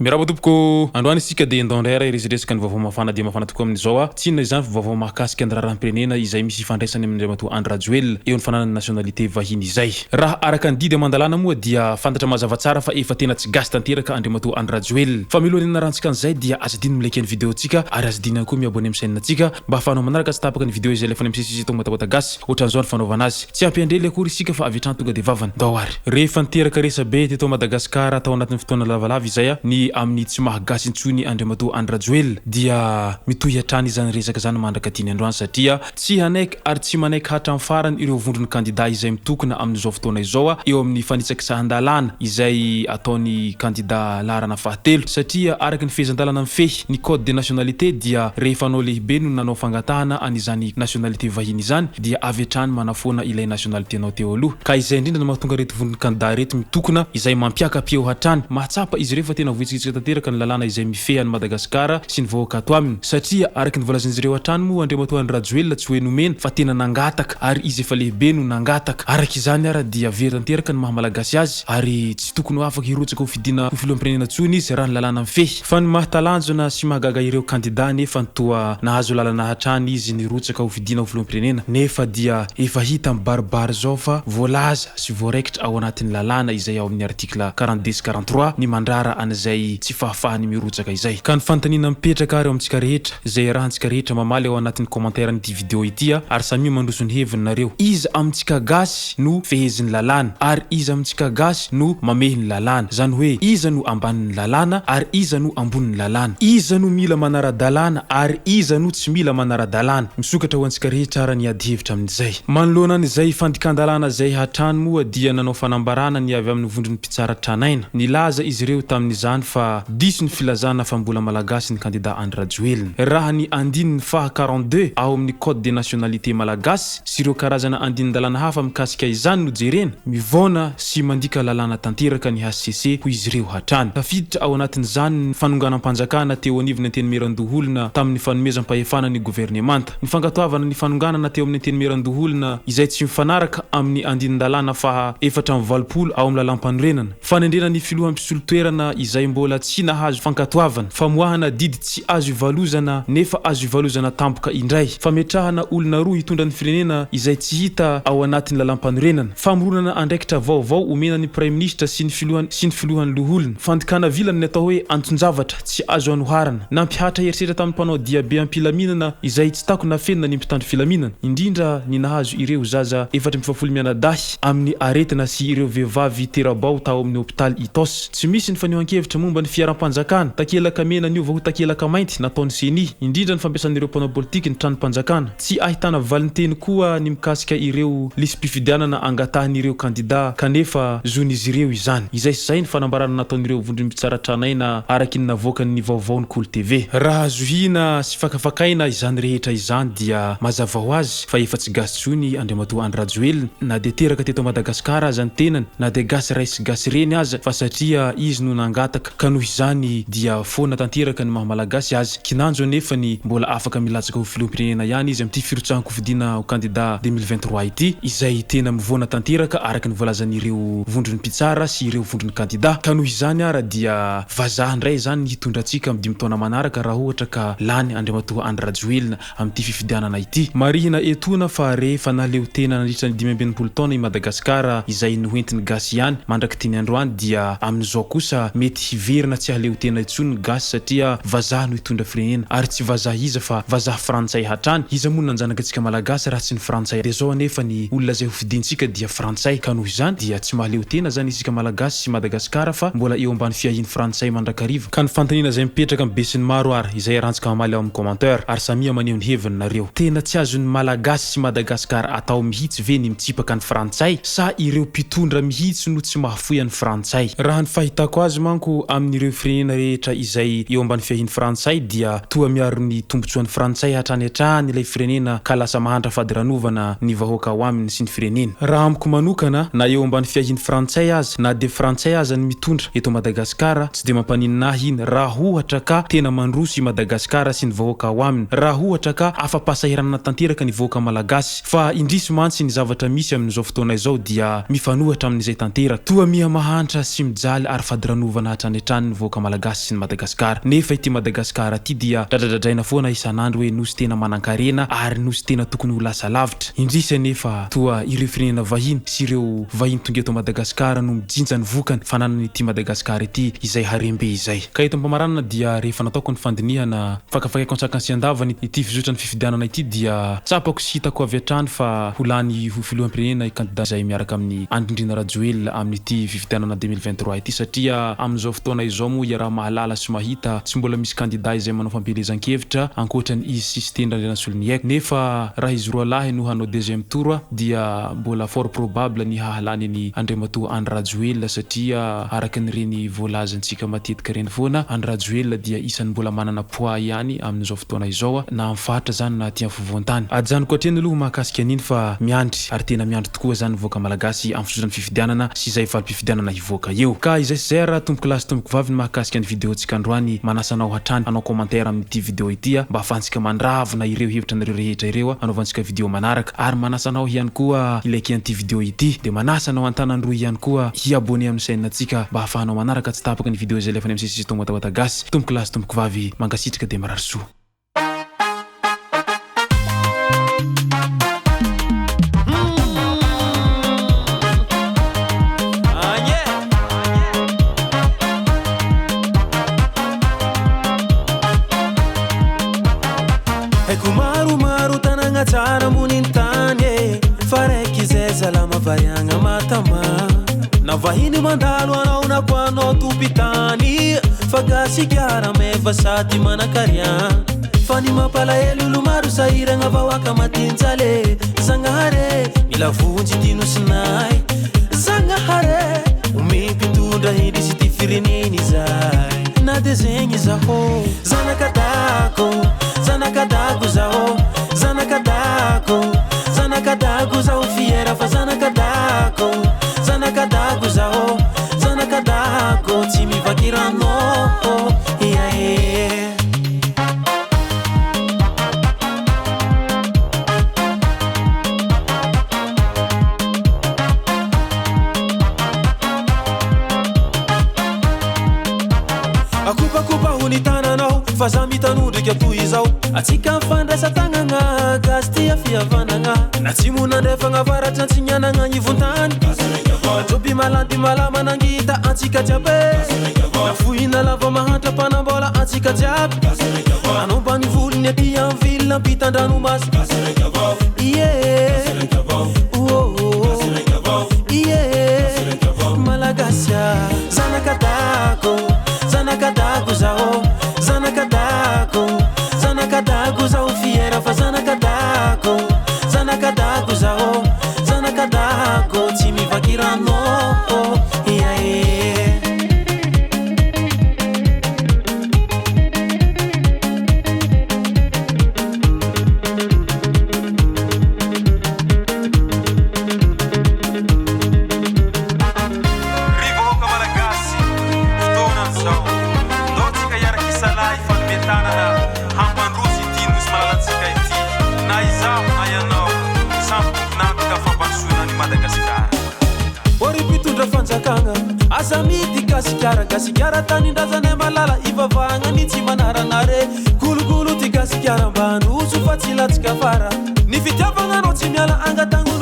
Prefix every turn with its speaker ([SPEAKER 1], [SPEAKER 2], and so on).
[SPEAKER 1] Mirabo topoko androany isika de ndondrera ireziresaka ny vaovao mafana dia mafana tokoa amin'izao tsy na izany vaovao mahakasika ny raharaham-pirenena izay misy ifandraisany amin'ny Andriamatoa Andry Rajoelina eo ny fananany nationalité vahiny izay. Raha araka ny didy mandalana moa dia fantatra mazava tsara fa efa tena tsy gasy tanteraka Andriamatoa Andry Rajoelina. Fa milohany narantsika an'izay dia azadino milaiky ny vidéotsika ary azadino koa miabone amin'ny chaîne-tsika mba ahafahanao manaraka sy tapaka ny vidéo izay lefany misisisy tong matabata gasy ohatran'izao ny fanaovana azy. Tsy ampiandrely akory isika fa avy hatrany tonga de vavany. Daoary. Rehefa niteraka resabe teto Madagasikara tao anatin'ny fotoana lavalava izay ny amin'ny tsy gasy intsony Andriamatoa Andry Rajoelina dia mitohy hatrany izany resaka zany mandraka tiny androany satria tsy hanaiky ary tsy manaiky hatrany farany ireo vondrony candidat izay mitokona amin'izao fotoana izao eo amin'ny fanitsaka sahandalana izay ataony candidat larana fahatelo satria araka ny fehezan-dalana mifehy ny code de nationalité dia rehefa anao lehibe no nanao fangatahana an'izany nationalité vahiny izany dia avy hatrany manafona ilay nationalité nao teo aloha ka izay indrindra no mahatonga reto vondrony candidat reto mitokona izay mampiakapy eo hatrany mahatsapa izy rehefa tena voitsitsika tanteraka ny lalàna izay mifehan'ny Madagasikara sy ny vahoaka ato aminy satria araky ny volazan'izy ireo hatrany moa Andriamatoa Andry Rajoelina tsy hoe nomena fa tena nangataka ary izy efa lehibe no nangataka araka izany ara dia very tanteraka ny mahamalagasy azy ary tsy tokony ho afaka hirotsaka ho fidina ho filoham-pirenena tsony izy raha ny lalàna mifehy fa ny mahatalanjona sy mahagaga ireo candidat nefa ny toa nahazo lalana hatrany izy nirotsaka ho fidina ho filoham-pirenena nefa dia efa hita amin'ny baribary zao fa voalaza sy voaraikitra ao anatin'ny lalàna izay ao amin'ny article 42 sy 43 ny mandrara an'izay tsy fahafahany mirotsaka izay ka ny fantanina mipetraka ary amintsika rehetra izay rahantsika rehetra mamaly ao anatin'ny commentaire n'ity vidéo ity ary samy mandroso ny heviny nareo iza amintsika gasy no feheziny lalàna ary iza amintsika gasy no mamehy ny lalàna zany hoe iza no ambanin'ny lalàna ary iza no ambonin'ny lalàna iza no mila manara-dalàna ary iza no tsy mila manara-dalàna misokatra ho antsika rehetra ara ny ady hevitra amin'izay manoloana an'izay fandikan-dalàna zay hatrany moa dia nanao fanambarana ny avy amin'ny vondrony mpitsara tranaina nilaza izy ireo tamin'izany fa diso ny filazana fa mbola malagasy ny candidat Andry Rajoelina raha ny andininy faha 42 ao amin'ny code de nationalité malagasy sy ireo karazana andinin-dalàna hafa mikasika izany no jerena mivona sy mandika lalàna tanteraka ny HCC ho izy ireo hatrany tafiditra ao anatin'izany ny fanonganam-panjakana teo anivony antenimeran-doholona tamin'ny fanomezam-pahefana ny gouvernemanta ny fangatoavana ny fanonganana teo amin'ny antenimeran-doholona izay tsy mifanaraka amin'ny andinin-dalàna faha 420 ao amin'ny lalam-panorenana fanendrena ny filohampisolon-toerana izay mbola tsy nahazo fankatoavana famoahana didy tsy azo ivalozana nefa azo ivalozana tampoka indray fametrahana olona roa hitondra ny firenena izay tsy hita ao anatin'ny lalam-panorenana famoronana andraikitra vaovao omena ny prime ministre sy ny filohan'ny loholona fandikana vilany ny atao hoe antonjavatra tsy azo anoharana nampihatra herisetra tamin'ny mpanao diabe am-pilaminana izay tsy tako nafenina ny mpitandro filaminana indrindra ny nahazo ireo zaza 470 mianadahy amin'ny aretina sy ireo vehivavy terabao tao amin'ny hôpitaly Itos tsy misy ny fanehoan-kevitra momba ny fiaram-panjakana takelaka mena niova ho takelaka mainty nataony seni indrindra ny fampiasan'ireo mpanao politika ny tranom-panjakana tsy ahitana valinteny koa ny mikasika ireo lisy-pifidianana angatahan'ireo candidat kanefa zon'izy ireo izany izay sy zay ny fanambarana nataon'ireo vondrony mpitsara tranaina araky ny navoakany vaovao ny Kolo TV raha zohina sy fakafakaina izany rehetra izany dia mazava ho azy fa efa tsy gasy tsony Andriamatoa Andry Rajoelina na de teraka teto Madagasikara aza ny tenany na de gasy ray sy gasy reny aza fa satria izy no nangataka ka noho izany dia fona tanteraka ny mahamalagasy azy kinanjo nefa ny mbola afaka milatsaka ho filoham-pirenena ihany izy amin'ity firotsahanko fidina ho candidat 2023 ity izay tena mivona tanteraka araka ny volazan'ireo vondrony mpitsara sy ireo vondrony candidat ka noho izany ara dia vazaha ndray zany hitondratsika amin'ny 5 taona manaraka raha ohatra ka lany Andriamatoa Andry Rajoelina amin'ity fifidianana ity marihina etona fa rehefa naleo tena nandritra ny 15 taona i Madagasikara izay noentiny gasy ihany mandraky tiny androany dia amin'izao kosa mety hiverina tsy haleo tena intsony gasy satria vazaha no hitondra firenena ary tsy vazaha iza fa vazaha frantsay hatrany iza moa nanjanaka antsika malagasy raha tsy ny frantsay de zao anefa ny olona zay ho fidintsika dia frantsay ka noho izany dia tsy mahaleo tena zany isika malagasy sy Madagasikara fa mbola eo ambany fiahiny frantsay mandrakariva ka ny fantanina zay mipetraka amin'ny besiny maro ary izay arantsika mamaly ao amin'ny commentaire ary samia maneho ny heviny nareo tena tsy azon'ny malagasy sy Madagasikara atao mihitsy ve ny mitsipaka ny frantsay sa ireo mpitondra mihitsy no tsy mahafoy an'ny frantsay raha ny fahitako azy manko amin'ireo firenena rehetra izay eo ambany fiahiny frantsay dia toa miaro ny tombotsoan'ny frantsay hatrany hatrany ilay firenena ka lasa mahantra fady ranovana ny vahoaka ao aminy sy ny firenena raha amiko manokana na eo ambany fiahiny frantsay aza na de frantsay aza ny mitondra eto Madagasikara tsy de mampanininahy iny raha ohatra ka tena mandroso i Madagasikara sy ny vahoaka ao aminy raha ohatra ka afa-pasahiranana tanteraka ny vahoaka malagasy fa indrisy mantsy ny zavatra misy amin'izao fotoana izao dia mifanohatra amin'izay tanteraka toa miha mahantra sy mijaly ary fady ranovana hatrany fametrany ny vahoaka malagasy sy ny Madagasikara. Nefa ity Madagasikara ity dia dradradradraina foana isan'andro hoe nosy tena manan-karena ary nosy tena tokony ho lasa lavitra. Indrisy nefa toa ireo firenena vahiny sy ireo vahiny tonga eto Madagasikara no mijinja ny vokany fananany ity Madagasikara ity izay harembe izay. Ka eto Ampamaranana dia rehefa nataoko ny fandinihana fakafakako an-tsakany sy andavany ity fizotrany fifidianana ity dia tsapako sy hitako avy hatrany fa holany filoham-pirenena candidat izay miaraka amin'ny Andrindrina Rajoelina amin'ity fifidianana 2023 ity satria amin'izao fotoana izao moa ia raha mahalala sy mahita tsy mbola misy candidat izay manao fampelezan-kevitra ankoatrany izy sy Tendra Solony haiko. Nefa raha izy roa lahy no hanao deuxième tour dia mbola fort probable ny hahalany ny Andriamatoa Andry Rajoelina satria araka ny reny voalazantsika matetika reny foana Andry Rajoelina dia isany mbola manana poids ihany amin'izao fotoana izao na mifatra zany na tia fovoan-tany. Ajany koatreny aloha mahakasika an'iny fa miandry ary tena miandry tokoa zany voaka malagasy amin'ny fizotrany fifidianana sy izay valim-pifidianana hivoaka eo. Ka izay sy zay tomboko lasy tomboko vavy ny mahakasika ny vidéontsika androany manasanao hatrany anao commentaire amin'ity vidéo ity mba ahafahantsika mandravona ireo hevitra nareo rehetra ireo anaovantsika vidéo manaraka ary manasanao ihany koa ilaiky an'ity vidéo ity de manasanao antanandroa ihany koa hiabone amin'ny chaîne antsika mba ahafahanao manaraka tsy tapaka ny vidéo izay lefa ny MCC tomata gasy. Tomboko lasy tomboko vavy mangasitraka de marary soa.
[SPEAKER 2] Maro tanagna tsara monintany faraiky zay zalama variagna matama na vahiny mandalo anao na ko anao topitany fagasikara meva sady manakarian fa ny mampalahelo olo maro sahiragna vahoaka matinjale Zagnahare mila vonjy ty nosinay Zagnahare omimpitondra hindrisy ty fireneny zay na de zegny zaho zanakadako zaho zanakadako zaho fiera fa zanakadako zaho tsy mivakirano iae akopakopa hony tananao fa za mitanondriky atoy izao atsika mifandraisa tagnagna gasy tia fihavanagna na tsy monandrefagna avaratra antsignianagna ivontany ajoby malandy malama nangita antsika jiaby na fohina lava mahatra mpanambola antsika jiaby anomba ny volony aty amin'ny vilina mpitandranomasy malagasya zanakadako zaho zanakadako zaho fiera fa zanakadako zaho tsy mivakirano iae asa mity gasikara tanindrazana malala ivavagna ny tsy manaranare gologolo ty gasikara mbano oso fa tsy latsika fara ny fitiavagna anao tsy miala angatagno